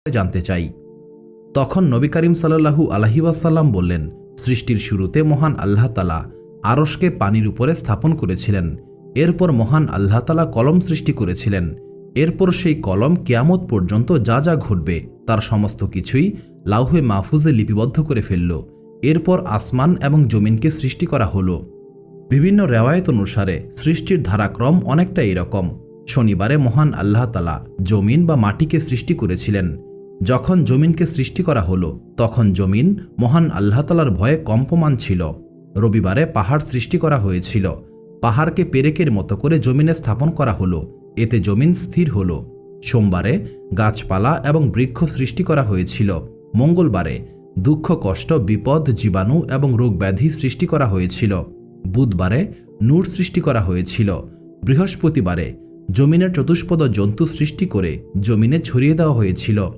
জানতে চাই। তখন নবী করিম সাল্লাল্লাহু আলাইহি ওয়াসাল্লাম বললেন, সৃষ্টির শুরুতে মহান আল্লাহ তাআলা আরশকে পানির উপরে স্থাপন করেছিলেন। এরপর মহান আল্লাহ তাআলা কলম সৃষ্টি করেছিলেন। এরপর সেই কলম কিয়ামত পর্যন্ত যা যা ঘটবে তার সমস্ত কিছুই লাউহে মাহফুজে লিপিবদ্ধ করে ফেলল। এরপর আসমান এবং জমিনকে সৃষ্টি করা হলো। বিভিন্ন রেওয়ায়েত অনুসারে সৃষ্টির ধারাক্রম অনেকটা এরকম। শনিবারে মহান আল্লাহ তাআলা জমিন বা মাটিকে সৃষ্টি করেছিলেন। যখন জমিনকে সৃষ্টি করা হলো তখন জমিন মহান আল্লাহ তাআলার ভয়ে কম্পমান ছিল। রবিবারে পাহাড় সৃষ্টি করা হয়েছিল। পাহাড়কে পেরেকের মতো করে জমিনে স্থাপন করা হলো, এতে জমিন স্থির হলো। সোমবারে গাছপালা এবং বৃক্ষ সৃষ্টি করা হয়েছিল। মঙ্গলবারে দুঃখ কষ্ট বিপদ জীবাণু এবং রোগ ব্যাধি সৃষ্টি করা হয়েছিল। বুধবারে নূর সৃষ্টি করা হয়েছিল। বৃহস্পতিবারে জমিনের চতুষ্পদ জন্তু সৃষ্টি করে জমিনে ছড়িয়ে দেওয়া হয়েছিল।